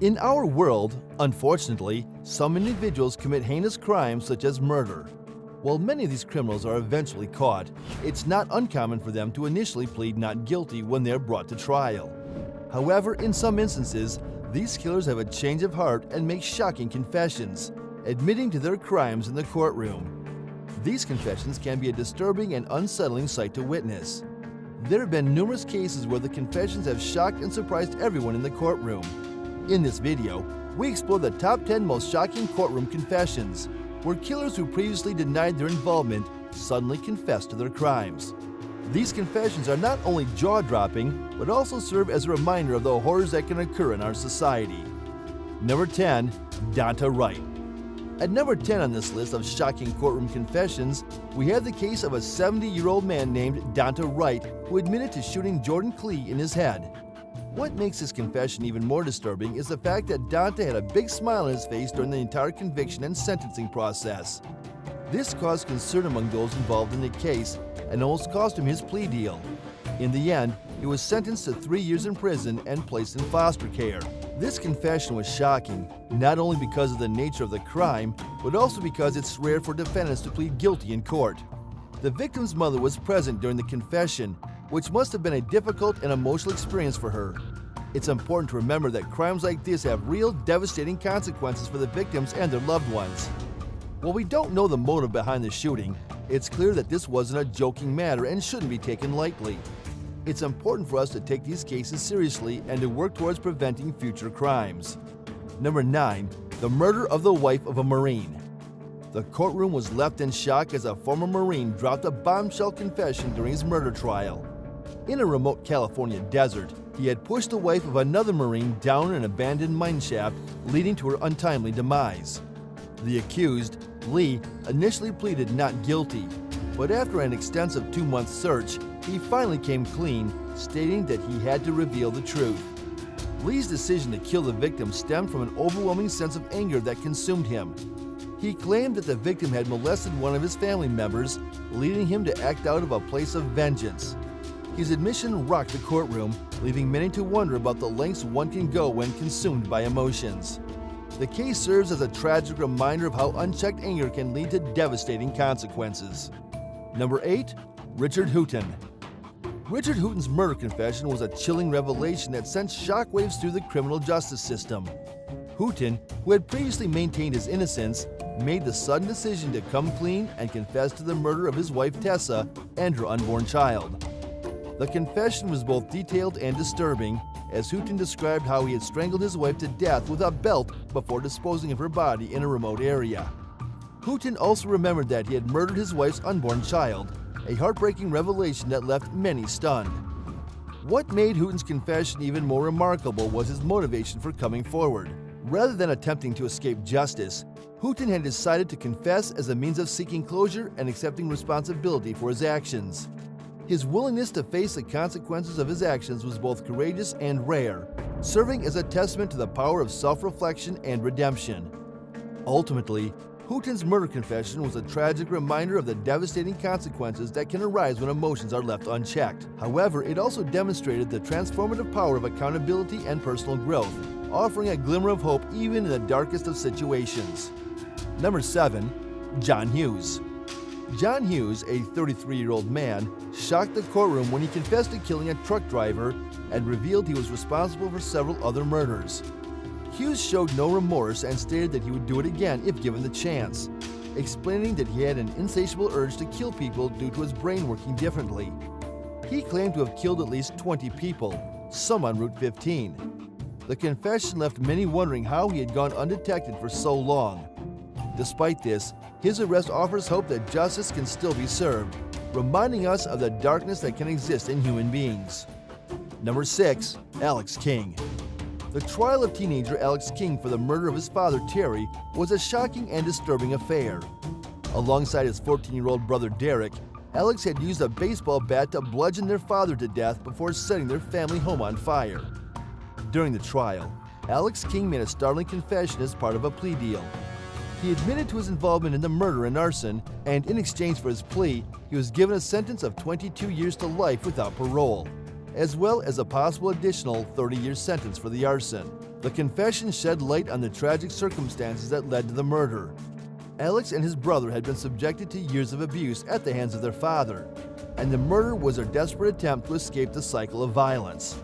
In our world, unfortunately, some individuals commit heinous crimes such as murder. While many of these criminals are eventually caught, it's not uncommon for them to initially plead not guilty when they are brought to trial. However, in some instances, these killers have a change of heart and make shocking confessions, admitting to their crimes in the courtroom. These confessions can be a disturbing and unsettling sight to witness. There have been numerous cases where the confessions have shocked and surprised everyone in the courtroom. In this video, we explore the top 10 most shocking courtroom confessions, where killers who previously denied their involvement suddenly confess to their crimes. These confessions are not only jaw-dropping, but also serve as a reminder of the horrors that can occur in our society. Number 10. Dant Wright. At number 10 on this list of shocking courtroom confessions, we have the case of a 70-year-old man named Dant Wright who admitted to shooting Jordan Klee in his head. What makes this confession even more disturbing is the fact that Dant had a big smile on his face during the entire conviction and sentencing process. This caused concern among those involved in the case and almost cost him his plea deal. In the end, he was sentenced to 3 years in prison and placed in foster care. This confession was shocking, not only because of the nature of the crime, but also because it's rare for defendants to plead guilty in court. The victim's mother was present during the confession, which must have been a difficult and emotional experience for her. It's important to remember that crimes like this have real, devastating consequences for the victims and their loved ones. While we don't know the motive behind the shooting, it's clear that this wasn't a joking matter and shouldn't be taken lightly. It's important for us to take these cases seriously and to work towards preventing future crimes. Number 9. The murder of the wife of a Marine. The courtroom was left in shock as a former Marine dropped a bombshell confession during his murder trial. In a remote California desert, he had pushed the wife of another Marine down an abandoned mine shaft, leading to her untimely demise. The accused, Lee, initially pleaded not guilty, but after an extensive 2-month search, he finally came clean, stating that he had to reveal the truth. Lee's decision to kill the victim stemmed from an overwhelming sense of anger that consumed him. He claimed that the victim had molested one of his family members, leading him to act out of a place of vengeance. His admission rocked the courtroom, leaving many to wonder about the lengths one can go when consumed by emotions. The case serves as a tragic reminder of how unchecked anger can lead to devastating consequences. Number 8. Richard Hooton. Richard Hooton's murder confession was a chilling revelation that sent shockwaves through the criminal justice system. Hooton, who had previously maintained his innocence, made the sudden decision to come clean and confess to the murder of his wife Tessa and her unborn child. The confession was both detailed and disturbing, as Hooton described how he had strangled his wife to death with a belt before disposing of her body in a remote area. Hooton also remembered that he had murdered his wife's unborn child, a heartbreaking revelation that left many stunned. What made Hooton's confession even more remarkable was his motivation for coming forward. Rather than attempting to escape justice, Hooton had decided to confess as a means of seeking closure and accepting responsibility for his actions. His willingness to face the consequences of his actions was both courageous and rare, serving as a testament to the power of self-reflection and redemption. Ultimately, Hooton's murder confession was a tragic reminder of the devastating consequences that can arise when emotions are left unchecked. However, it also demonstrated the transformative power of accountability and personal growth, offering a glimmer of hope even in the darkest of situations. Number 7. John Hughes. John Hughes, a 33-year-old man, shocked the courtroom when he confessed to killing a truck driver and revealed he was responsible for several other murders. Hughes showed no remorse and stated that he would do it again if given the chance, explaining that he had an insatiable urge to kill people due to his brain working differently. He claimed to have killed at least 20 people, some on Route 15. The confession left many wondering how he had gone undetected for so long. Despite this, his arrest offers hope that justice can still be served, reminding us of the darkness that can exist in human beings. Number 6. Alex King. The trial of teenager Alex King for the murder of his father Terry was a shocking and disturbing affair. Alongside his 14-year-old brother Derek, Alex had used a baseball bat to bludgeon their father to death before setting their family home on fire. During the trial, Alex King made a startling confession as part of a plea deal. He admitted to his involvement in the murder and arson, and in exchange for his plea, he was given a sentence of 22 years to life without parole, as well as a possible additional 30-year sentence for the arson. The confession shed light on the tragic circumstances that led to the murder. Alex and his brother had been subjected to years of abuse at the hands of their father, and the murder was their desperate attempt to escape the cycle of violence.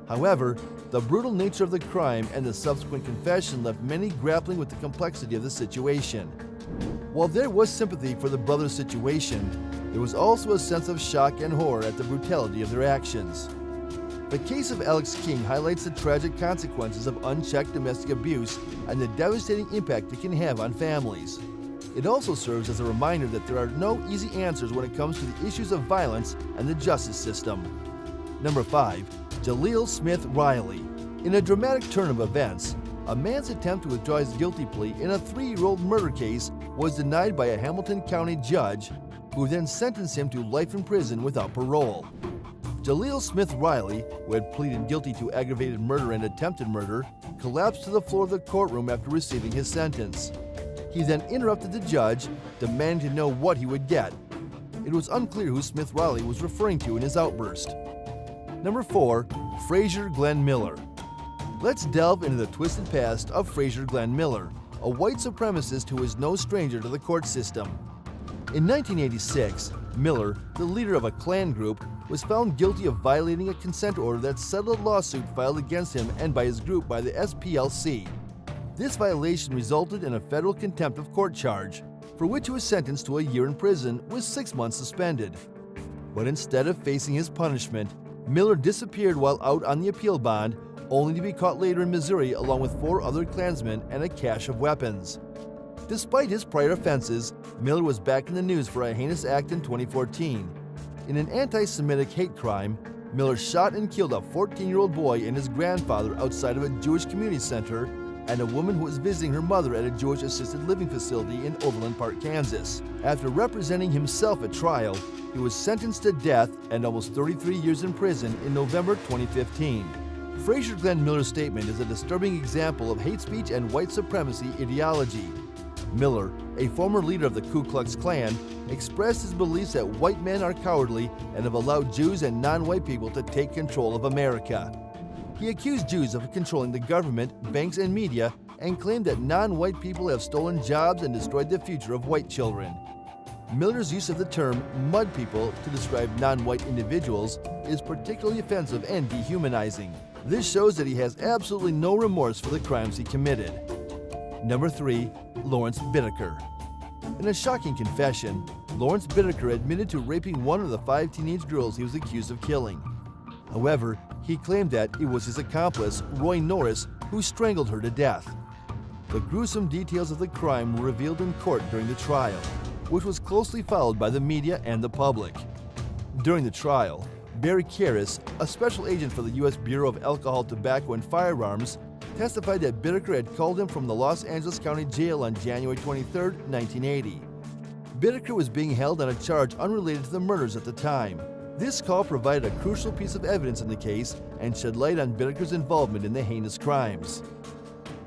However, the brutal nature of the crime and the subsequent confession left many grappling with the complexity of the situation. While there was sympathy for the brothers' situation, there was also a sense of shock and horror at the brutality of their actions. The case of Alex King highlights the tragic consequences of unchecked domestic abuse and the devastating impact it can have on families. It also serves as a reminder that there are no easy answers when it comes to the issues of violence and the justice system. Number 5. Jalil Smith Riley. In a dramatic turn of events, a man's attempt to withdraw his guilty plea in a 3-year-old murder case was denied by a Hamilton County judge, who then sentenced him to life in prison without parole. Jalil Smith Riley, who had pleaded guilty to aggravated murder and attempted murder, collapsed to the floor of the courtroom after receiving his sentence. He then interrupted the judge, demanding to know what he would get. It was unclear who Smith Riley was referring to in his outburst. Number 4. Frazier Glenn Miller. Let's delve into the twisted past of Frazier Glenn Miller, a white supremacist who is no stranger to the court system. In 1986, Miller, the leader of a Klan group, was found guilty of violating a consent order that settled a lawsuit filed against him and by his group by the SPLC. This violation resulted in a federal contempt of court charge, for which he was sentenced to a year in prison with 6 months suspended. But instead of facing his punishment, Miller disappeared while out on the appeal bond, only to be caught later in Missouri along with 4 other Klansmen and a cache of weapons. Despite his prior offenses, Miller was back in the news for a heinous act in 2014. In an anti-Semitic hate crime, Miller shot and killed a 14-year-old boy and his grandfather outside of a Jewish community center and a woman who was visiting her mother at a Jewish assisted living facility in Overland Park, Kansas. After representing himself at trial, he was sentenced to death and almost 33 years in prison in November 2015. Frazier Glenn Miller's statement is a disturbing example of hate speech and white supremacy ideology. Miller, a former leader of the Ku Klux Klan, expressed his beliefs that white men are cowardly and have allowed Jews and non-white people to take control of America. He accused Jews of controlling the government, banks, and media, and claimed that non-white people have stolen jobs and destroyed the future of white children. Miller's use of the term mud people to describe non-white individuals is particularly offensive and dehumanizing. This shows that he has absolutely no remorse for the crimes he committed. Number 3. Lawrence Bittaker. In a shocking confession, Lawrence Bittaker admitted to raping one of the 5 teenage girls he was accused of killing. However, he claimed that it was his accomplice, Roy Norris, who strangled her to death. The gruesome details of the crime were revealed in court during the trial, which was closely followed by the media and the public. During the trial, Barry Karras, a special agent for the U.S. Bureau of Alcohol, Tobacco, and Firearms, testified that Bittaker had called him from the Los Angeles County Jail on January 23, 1980. Bittaker was being held on a charge unrelated to the murders at the time. This call provided a crucial piece of evidence in the case and shed light on Bittaker's involvement in the heinous crimes.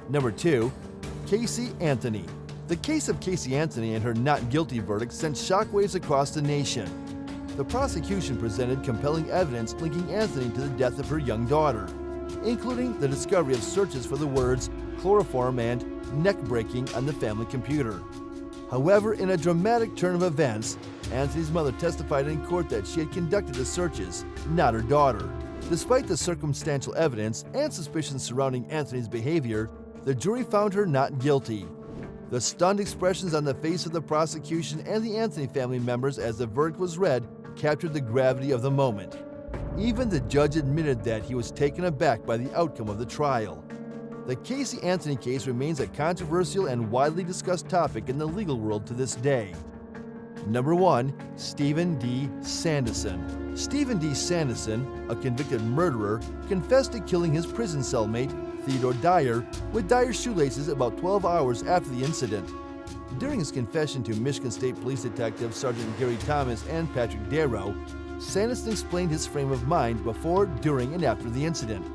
Number 2. Casey Anthony. The case of Casey Anthony and her not guilty verdict sent shockwaves across the nation. The prosecution presented compelling evidence linking Anthony to the death of her young daughter, including the discovery of searches for the words chloroform and neck breaking on the family computer. However, in a dramatic turn of events, Anthony's mother testified in court that she had conducted the searches, not her daughter. Despite the circumstantial evidence and suspicions surrounding Anthony's behavior, the jury found her not guilty. The stunned expressions on the face of the prosecution and the Anthony family members as the verdict was read captured the gravity of the moment. Even the judge admitted that he was taken aback by the outcome of the trial. The Casey Anthony case remains a controversial and widely discussed topic in the legal world to this day. Number 1. Stephen D. Sanderson. Stephen D. Sanderson, a convicted murderer, confessed to killing his prison cellmate, Theodore Dyer, with Dyer's shoelaces about 12 hours after the incident. During his confession to Michigan State Police Detectives Sergeant Gary Thomas and Patrick Darrow, Sanderson explained his frame of mind before, during, and after the incident.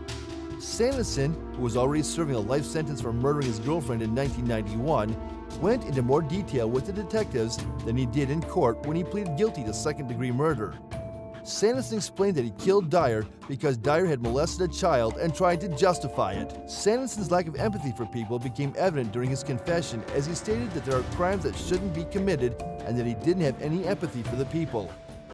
Sanderson, who was already serving a life sentence for murdering his girlfriend in 1991, went into more detail with the detectives than he did in court when he pleaded guilty to second-degree murder. Sanderson explained that he killed Dyer because Dyer had molested a child and tried to justify it. Sanderson's lack of empathy for people became evident during his confession as he stated that there are crimes that shouldn't be committed and that he didn't have any empathy for the people.